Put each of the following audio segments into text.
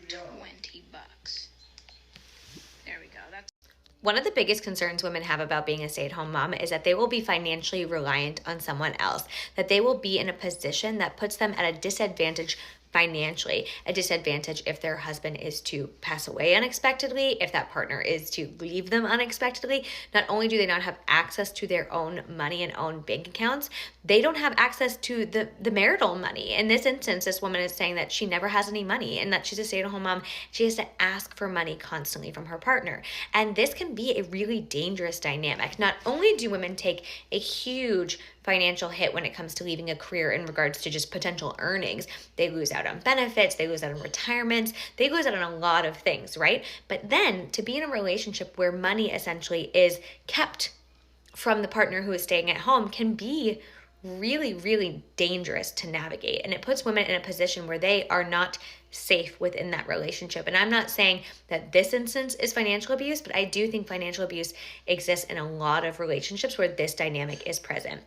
$20. There we go. That's One of the biggest concerns women have about being a stay-at-home mom is that they will be financially reliant on someone else, that they will be in a position that puts them at a disadvantage financially, a disadvantage if their husband is to pass away unexpectedly, if that partner is to leave them unexpectedly. Not only do they not have access to their own money and own bank accounts, they don't have access to the marital money. In this instance, this woman is saying that she never has any money and that she's a stay-at-home mom. She has to ask for money constantly from her partner. And this can be a really dangerous dynamic. Not only do women take a huge financial hit when it comes to leaving a career in regards to just potential earnings. They lose out on benefits, they lose out on retirement, they lose out on a lot of things, right? But then to be in a relationship where money essentially is kept from the partner who is staying at home can be really, really dangerous to navigate. And it puts women in a position where they are not safe within that relationship. And I'm not saying that this instance is financial abuse, but I do think financial abuse exists in a lot of relationships where this dynamic is present.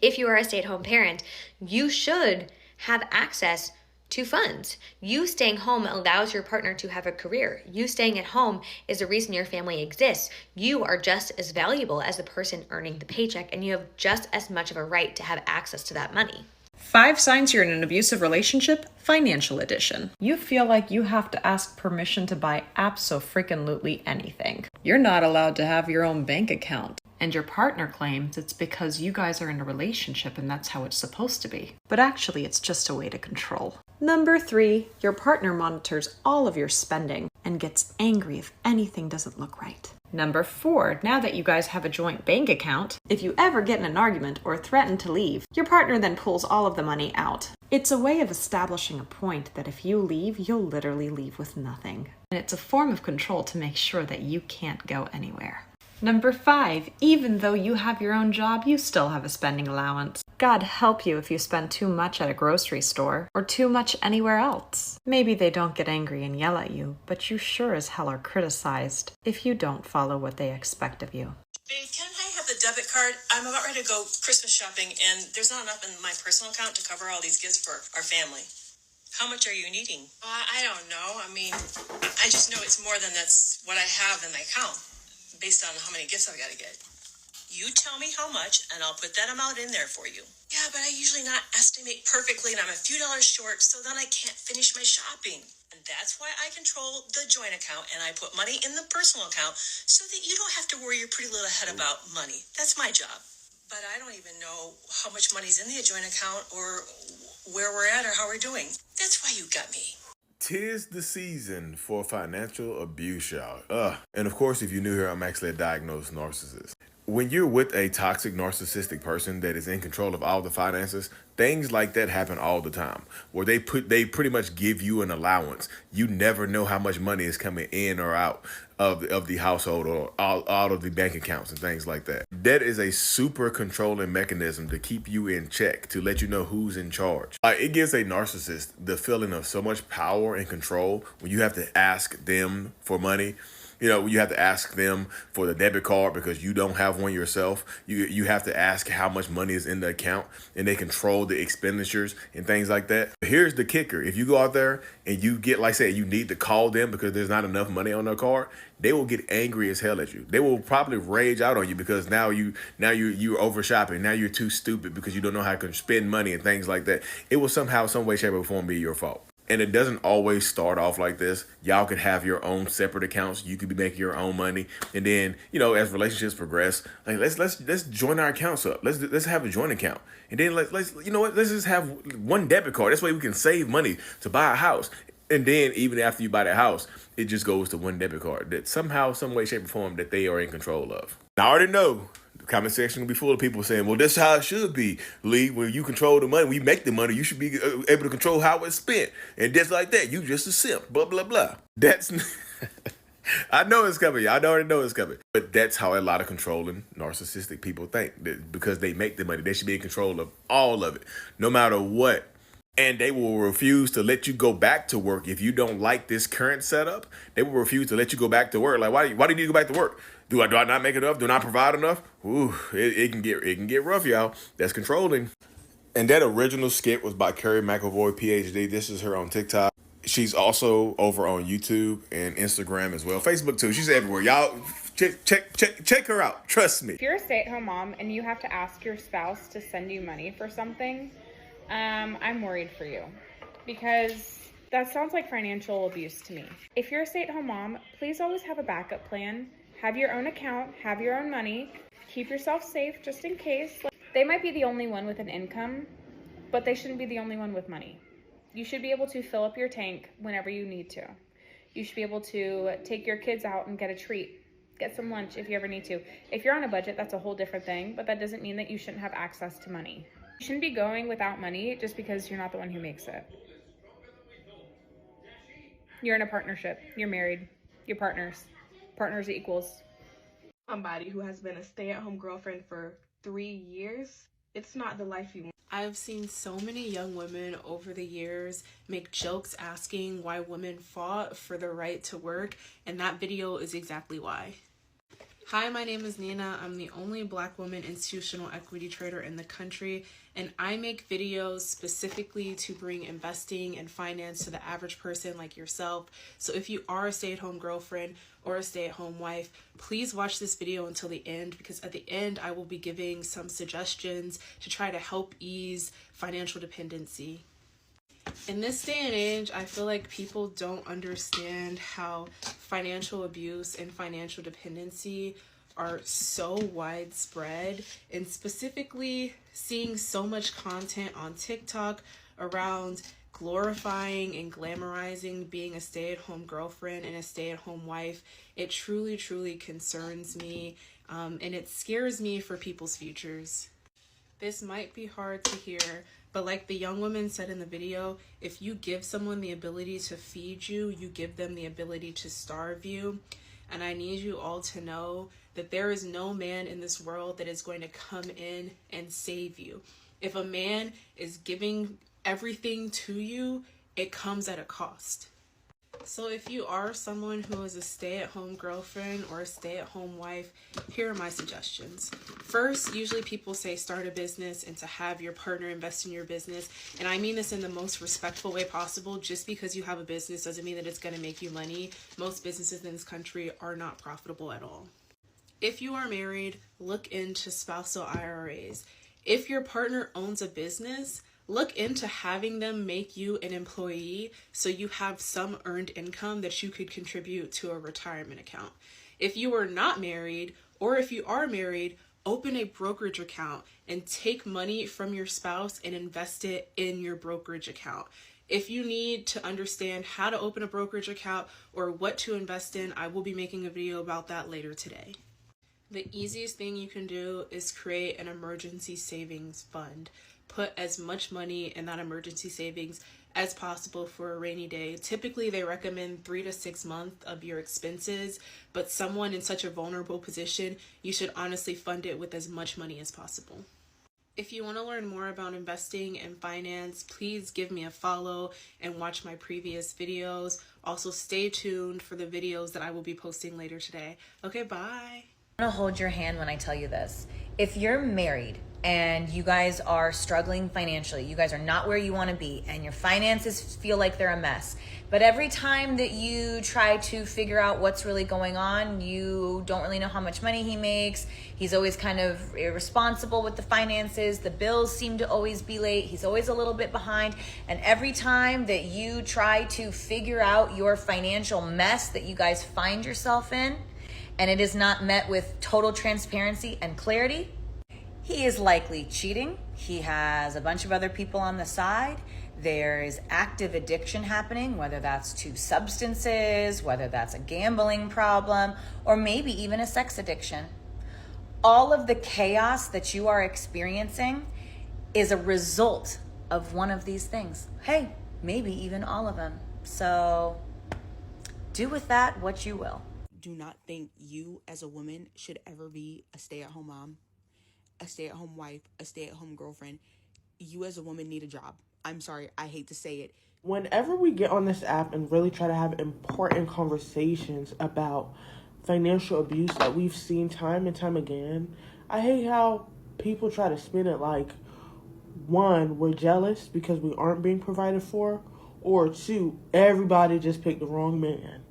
If you are a stay-at-home parent, you should have access to funds. You staying home allows your partner to have a career. You staying at home is the reason your family exists. You are just as valuable as the person earning the paycheck, and you have just as much of a right to have access to that money. 5 signs you're in an abusive relationship, financial edition. You feel like you have to ask permission to buy abso-freaking-lutely anything. You're not allowed to have your own bank account. And your partner claims it's because you guys are in a relationship and that's how it's supposed to be. But actually, it's just a way to control. Number 3, your partner monitors all of your spending and gets angry if anything doesn't look right. Number 4, now that you guys have a joint bank account, if you ever get in an argument or threaten to leave, your partner then pulls all of the money out. It's a way of establishing a point that if you leave, you'll literally leave with nothing. And it's a form of control to make sure that you can't go anywhere. Number 5, even though you have your own job, you still have a spending allowance. God help you if you spend too much at a grocery store or too much anywhere else. Maybe they don't get angry and yell at you, but you sure as hell are criticized if you don't follow what they expect of you. Babe, can I have the debit card? I'm about ready to go Christmas shopping, and there's not enough in my personal account to cover all these gifts for our family. How much are you needing? I don't know. I mean, I just know it's more than that's what I have in my account, based on how many gifts I've got to get. You tell me how much, and I'll put that amount in there for you. Yeah, but I usually not estimate perfectly, and I'm a few dollars short, so then I can't finish my shopping. And that's why I control the joint account, and I put money in the personal account so that you don't have to worry your pretty little head about money. That's my job. But I don't even know how much money's in the joint account or where we're at or how we're doing. That's why you got me. 'Tis the season for financial abuse, y'all. And of course, if you're new here, I'm actually a diagnosed narcissist. When you're with a toxic narcissistic person that is in control of all the finances, things like that happen all the time, where they pretty much give you an allowance. You never know how much money is coming in or out of the household or out of the bank accounts and things like that. That is a super controlling mechanism to keep you in check, to let you know who's in charge. It gives a narcissist the feeling of so much power and control when you have to ask them for money. You know, you have to ask them for the debit card because you don't have one yourself. You have to ask how much money is in the account, and they control the expenditures and things like that. Here's the kicker. If you go out there and you get, like I said, you need to call them because there's not enough money on their card, they will get angry as hell at you. They will probably rage out on you because now you're over shopping. Now you're too stupid because you don't know how to spend money and things like that. It will somehow, some way, shape, or form be your fault. And it doesn't always start off like this. Y'all could have your own separate accounts. You could be making your own money, and then as relationships progress, like let's join our accounts up. Let's have a joint account, and then let's let's just have one debit card. This way we can save money to buy a house. And then even after you buy the house, it just goes to one debit card that somehow, some way, shape, or form that they are in control of. Now, I already know the comment section will be full of people saying, well, that's how it should be, Lee. When you control the money, we make the money, you should be able to control how it's spent. And just like that, you just a simp, blah, blah, blah. That's... I know it's coming. I already know it's coming. But that's how a lot of controlling, narcissistic people think. That because they make the money, they should be in control of all of it, no matter what. And they will refuse to let you go back to work if you don't like this current setup. They will refuse to let you go back to work. Like, why do you need to go back to work? Do I not make enough? Do I not provide enough? Ooh, it can get rough, y'all. That's controlling. And that original skit was by Carrie McAvoy, PhD. This is her on TikTok. She's also over on YouTube and Instagram as well. Facebook too. She's everywhere. Y'all check her out. Trust me. If you're a stay-at-home mom and you have to ask your spouse to send you money for something, I'm worried for you, because that sounds like financial abuse to me. If you're a stay-at-home mom, please always have a backup plan. Have your own account, have your own money. Keep yourself safe just in case. They might be the only one with an income, but they shouldn't be the only one with money. You should be able to fill up your tank whenever you need to. You should be able to take your kids out and get a treat. Get some lunch if you ever need to. If you're on a budget, that's a whole different thing, but that doesn't mean that you shouldn't have access to money. You shouldn't be going without money just because you're not the one who makes it. You're in a partnership. You're married. You're partners. Partners equals. Somebody who has been a stay-at-home girlfriend for 3 years, it's not the life you want. I've seen so many young women over the years make jokes asking why women fought for the right to work, and that video is exactly why. Hi, my name is Nina. I'm the only Black woman institutional equity trader in the country, and I make videos specifically to bring investing and finance to the average person like yourself. So if you are a stay-at-home girlfriend or a stay-at-home wife, please watch this video until the end, because at the end I will be giving some suggestions to try to help ease financial dependency. In this day and age, I feel like people don't understand how financial abuse and financial dependency are so widespread, and specifically seeing so much content on TikTok around glorifying and glamorizing being a stay-at-home girlfriend and a stay-at-home wife. It truly concerns me, and it scares me for people's futures. This might be hard to hear, but like the young woman said in the video, if you give someone the ability to feed you, you give them the ability to starve you. And I need you all to know that there is no man in this world that is going to come in and save you. If a man is giving everything to you, it comes at a cost. So if you are someone who is a stay-at-home girlfriend or a stay-at-home wife, here are my suggestions. First, usually people say start a business and to have your partner invest in your business. And I mean this in the most respectful way possible. Just because you have a business doesn't mean that it's going to make you money. Most businesses in this country are not profitable at all. If you are married, look into spousal IRAs. If your partner owns a business, look into having them make you an employee so you have some earned income that you could contribute to a retirement account. If you are not married, or if you are married, open a brokerage account and take money from your spouse and invest it in your brokerage account. If you need to understand how to open a brokerage account or what to invest in, I will be making a video about that later today. The easiest thing you can do is create an emergency savings fund. Put as much money in that emergency savings as possible for a rainy day. Typically, they recommend 3 to 6 months of your expenses, but someone in such a vulnerable position, you should honestly fund it with as much money as possible. If you want to learn more about investing and finance, please give me a follow and watch my previous videos. Also, stay tuned for the videos that I will be posting later today. Okay, bye. I'm gonna hold your hand when I tell you this. If you're married and you guys are struggling financially, you guys are not where you want to be, and your finances feel like they're a mess, but every time that you try to figure out what's really going on, you don't really know how much money he makes. He's always kind of irresponsible with the finances. The bills seem to always be late. He's always a little bit behind. And every time that you try to figure out your financial mess that you guys find yourself in, and it is not met with total transparency and clarity, he is likely cheating. He has a bunch of other people on the side. There is active addiction happening, whether that's to substances, whether that's a gambling problem, or maybe even a sex addiction. All of the chaos that you are experiencing is a result of one of these things. Hey, maybe even all of them. So do with that what you will. Do not think you as a woman should ever be a stay-at-home mom, a stay-at-home wife, a stay-at-home girlfriend. You as a woman need a job. I'm sorry, I hate to say it. Whenever we get on this app and really try to have important conversations about financial abuse that we've seen time and time again, I hate how people try to spin it like, one, we're jealous because we aren't being provided for, or two, everybody just picked the wrong man.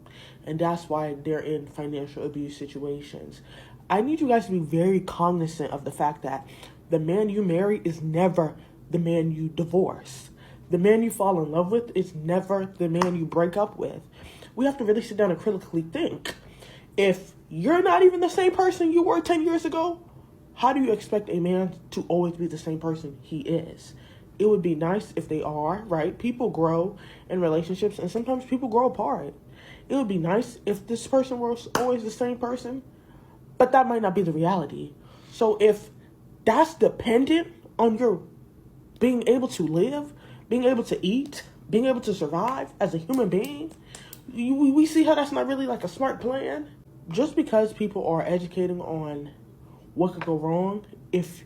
And that's why they're in financial abuse situations. I need you guys to be very cognizant of the fact that the man you marry is never the man you divorce. The man you fall in love with is never the man you break up with. We have to really sit down and critically think. If you're not even the same person you were 10 years ago, how do you expect a man to always be the same person he is? It would be nice if they are, right? People grow in relationships, and sometimes people grow apart. It would be nice if this person was always the same person, but that might not be the reality. So if that's dependent on your being able to live, being able to eat, being able to survive as a human being, we see how that's not really like a smart plan. Just because people are educating on what could go wrong if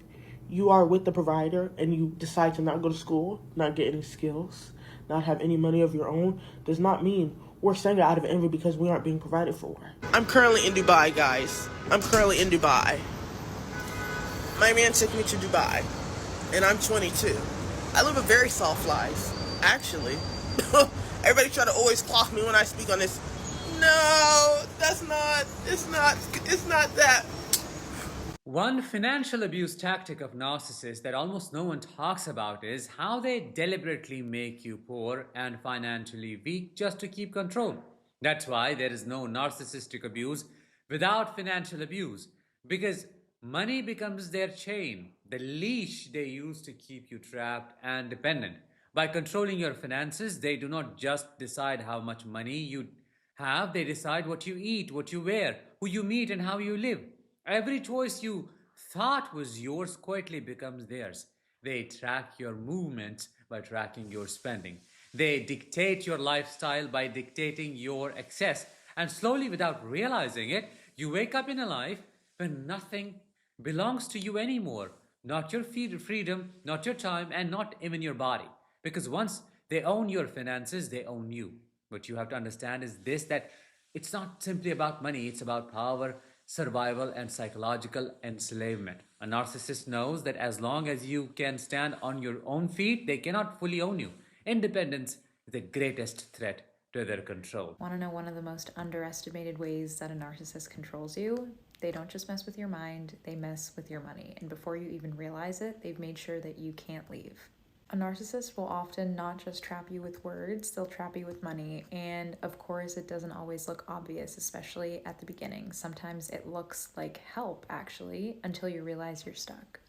you are with the provider and you decide to not go to school, not get any skills, not have any money of your own, does not mean we're saying it out of envy because we aren't being provided for. I'm currently in Dubai, guys. I'm currently in Dubai. My man took me to Dubai, and I'm 22. I live a very soft life, actually. Everybody try to always clock me when I speak on this. No, it's not that. One financial abuse tactic of narcissists that almost no one talks about is how they deliberately make you poor and financially weak just to keep control. That's why there is no narcissistic abuse without financial abuse, because money becomes their chain, the leash they use to keep you trapped and dependent. By controlling your finances, they do not just decide how much money you have, they decide what you eat, what you wear, who you meet, and how you live. Every choice you thought was yours quietly becomes theirs. They track your movements by tracking your spending. They dictate your lifestyle by dictating your excess. And slowly, without realizing it, you wake up in a life when nothing belongs to you anymore. Not your freedom, not your time, and not even your body. Because once they own your finances, they own you. What you have to understand is this, that it's not simply about money, it's about power, survival, and psychological enslavement. A narcissist knows that as long as you can stand on your own feet, they cannot fully own you. Independence is the greatest threat to their control. Want to know one of the most underestimated ways that a narcissist controls you? They don't just mess with your mind, they mess with your money. And before you even realize it, they've made sure that you can't leave. A narcissist will often not just trap you with words, they'll trap you with money. And of course, it doesn't always look obvious, especially at the beginning. Sometimes it looks like help, actually, until you realize you're stuck.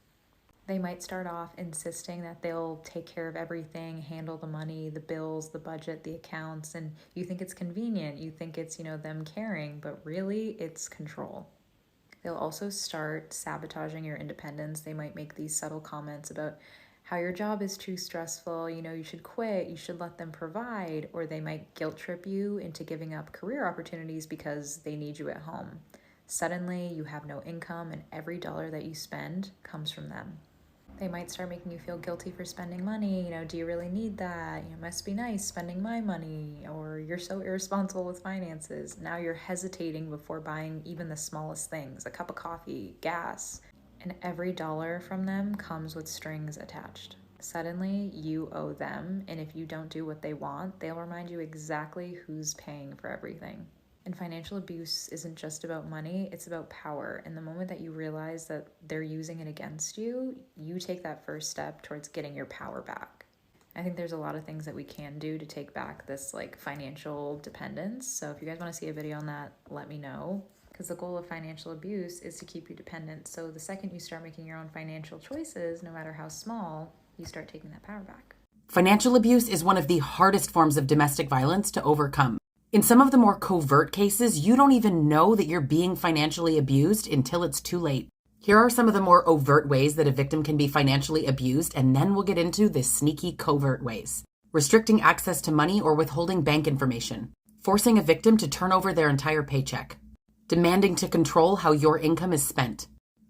They might start off insisting that they'll take care of everything, handle the money, the bills, the budget, the accounts, and you think it's convenient. You think it's, them caring, but really it's control. They'll also start sabotaging your independence. They might make these subtle comments about how your job is too stressful, you should quit, you should let them provide, or they might guilt trip you into giving up career opportunities because they need you at home. Suddenly, you have no income and every dollar that you spend comes from them. They might start making you feel guilty for spending money. Do you really need that? It must be nice spending my money, or you're so irresponsible with finances. Now you're hesitating before buying even the smallest things, a cup of coffee, gas. And every dollar from them comes with strings attached. Suddenly, you owe them, and if you don't do what they want, they'll remind you exactly who's paying for everything. And financial abuse isn't just about money, it's about power. And the moment that you realize that they're using it against you, you take that first step towards getting your power back. I think there's a lot of things that we can do to take back this financial dependence. So if you guys want to see a video on that, let me know. Because the goal of financial abuse is to keep you dependent. So the second you start making your own financial choices, no matter how small, you start taking that power back. Financial abuse is one of the hardest forms of domestic violence to overcome. In some of the more covert cases, you don't even know that you're being financially abused until it's too late. Here are some of the more overt ways that a victim can be financially abused, and then we'll get into the sneaky covert ways. Restricting access to money or withholding bank information. Forcing a victim to turn over their entire paycheck. Demanding to control how your income is spent.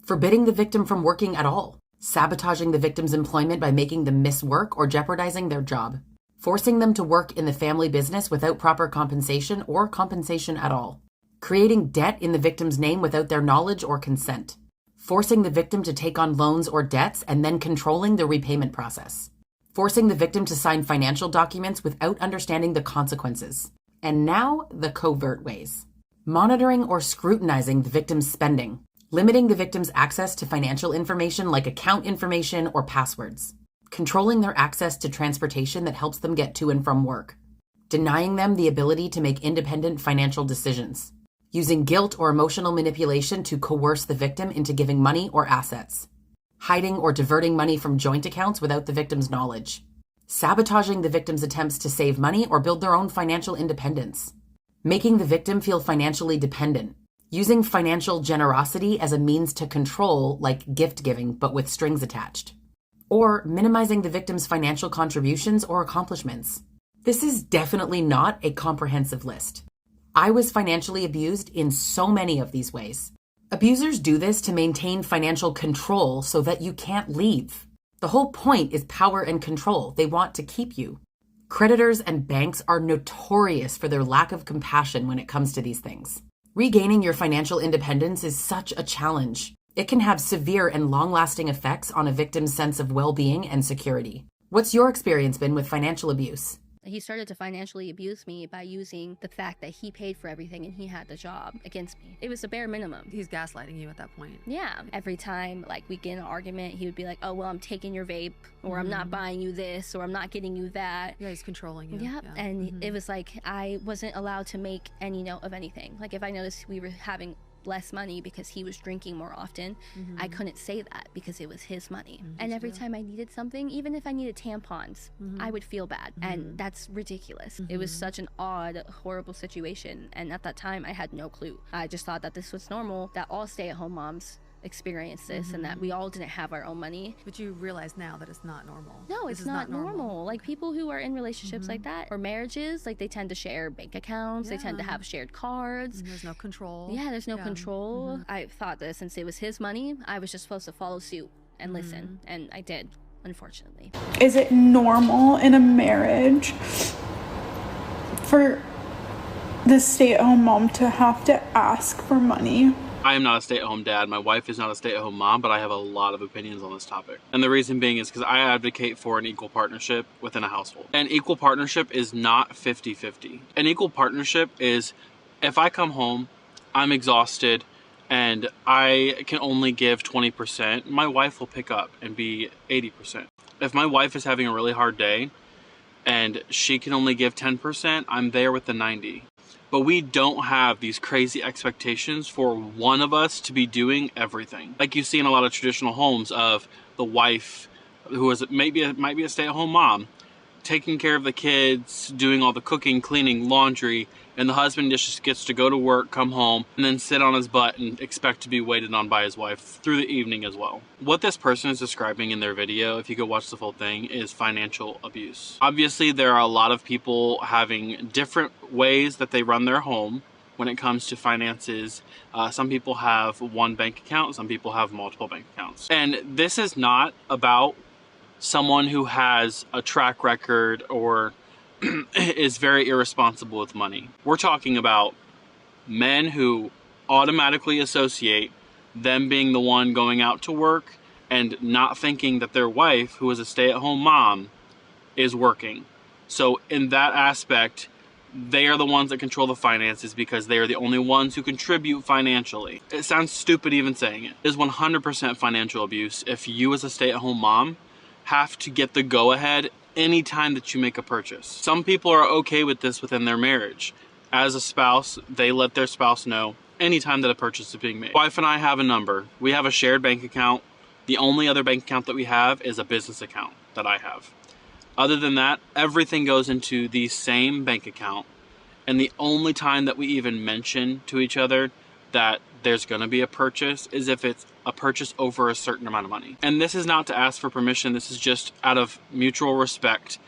Forbidding the victim from working at all. Sabotaging the victim's employment by making them miss work or jeopardizing their job. Forcing them to work in the family business without proper compensation or compensation at all. Creating debt in the victim's name without their knowledge or consent. Forcing the victim to take on loans or debts and then controlling the repayment process. forcing the victim to sign financial documents without understanding the consequences. And now, the covert ways. Monitoring or scrutinizing the victim's spending, limiting the victim's access to financial information like account information or passwords, controlling their access to transportation that helps them get to and from work, denying them the ability to make independent financial decisions, using guilt or emotional manipulation to coerce the victim into giving money or assets, hiding or diverting money from joint accounts without the victim's knowledge, sabotaging the victim's attempts to save money or build their own financial independence, making the victim feel financially dependent, using financial generosity as a means to control, like gift giving but with strings attached, or minimizing the victim's financial contributions or accomplishments. This is definitely not a comprehensive list. I was financially abused in so many of these ways. Abusers do this to maintain financial control so that you can't leave. The whole point is power and control. They want to keep you. Creditors and banks are notorious for their lack of compassion when it comes to these things. Regaining your financial independence is such a challenge. It can have severe and long-lasting effects on a victim's sense of well-being and security. What's your experience been with financial abuse? He started to financially abuse me by using the fact that he paid for everything and he had the job against me. It was the bare minimum. He's gaslighting you at that point. Yeah. Every time like we get in an argument, he would be like, oh, well, I'm taking your vape, or I'm not buying you this, or I'm not getting you that. Yeah, he's controlling you. Yep. Yeah. And it was like I wasn't allowed to make any note of anything. Like if I noticed we were having less money because he was drinking more often, I couldn't say that because it was his money. And every time I needed something, even if I needed tampons, I would feel bad. And that's ridiculous. It was such an odd, horrible situation. And at that time, I had no clue. I just thought that this was normal, that all stay-at-home moms experience this and that we all didn't have our own money. But you realize now that it's not normal. No, it's not normal. Like people who are in relationships like that or marriages, like they tend to share bank accounts, they tend to have shared cards. And there's no control. Yeah, there's no control. I thought that since it was his money, I was just supposed to follow suit and listen, and I did, unfortunately. Is it normal in a marriage for the stay-at-home mom to have to ask for money? I am not a stay-at-home dad. My wife is not a stay-at-home mom, but I have a lot of opinions on this topic. And the reason being is because I advocate for an equal partnership within a household. And equal partnership is not 50-50. An equal partnership is if I come home, I'm exhausted, and I can only give 20%, my wife will pick up and be 80%. If my wife is having a really hard day and she can only give 10%, I'm there with the 90%. But we don't have these crazy expectations for one of us to be doing everything. Like you see in a lot of traditional homes of the wife who is might be a stay-at-home mom, taking care of the kids, doing all the cooking, cleaning, laundry, and the husband just gets to go to work, come home, and then sit on his butt and expect to be waited on by his wife through the evening as well. What this person is describing in their video, if you go watch the full thing, is financial abuse. Obviously, there are a lot of people having different ways that they run their home when it comes to finances. Some people have one bank account, some people have multiple bank accounts. And this is not about someone who has a track record or is very irresponsible with money. We're talking about men who automatically associate them being the one going out to work and not thinking that their wife, who is a stay-at-home mom, is working. So in that aspect, they are the ones that control the finances because they are the only ones who contribute financially. It sounds stupid even saying it. It is 100% financial abuse if you as a stay-at-home mom have to get the go-ahead anytime that you make a purchase. Some people are okay with this within their marriage. As a spouse, they let their spouse know anytime that a purchase is being made. Wife and I have a number. We have a shared bank account. The only other bank account that we have is a business account that I have. Other than that, everything goes into the same bank account. And the only time that we even mention to each other that there's going to be a purchase is if it's a purchase over a certain amount of money. And this is not to ask for permission. This is just out of mutual respect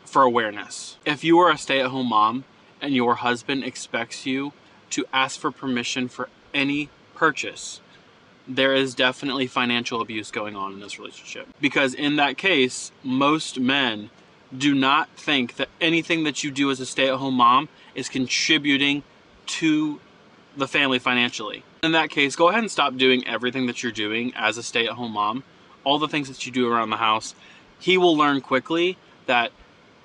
for awareness. If you are a stay-at-home mom and your husband expects you to ask for permission for any purchase, there is definitely financial abuse going on in this relationship. Because in that case, most men do not think that anything that you do as a stay-at-home mom is contributing to the family financially. In that case, go ahead and stop doing everything that you're doing as a stay-at-home mom. All the things that you do around the house, he will learn quickly that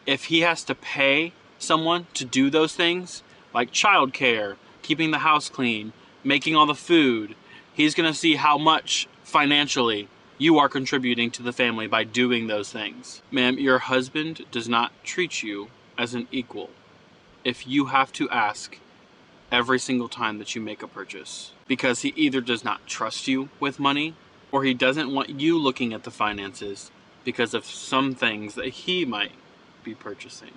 if he has to pay someone to do those things, like childcare, keeping the house clean, making all the food, he's going to see how much financially you are contributing to the family by doing those things. Ma'am, your husband does not treat you as an equal if you have to ask every single time that you make a purchase, because he either does not trust you with money or he doesn't want you looking at the finances because of some things that he might be purchasing.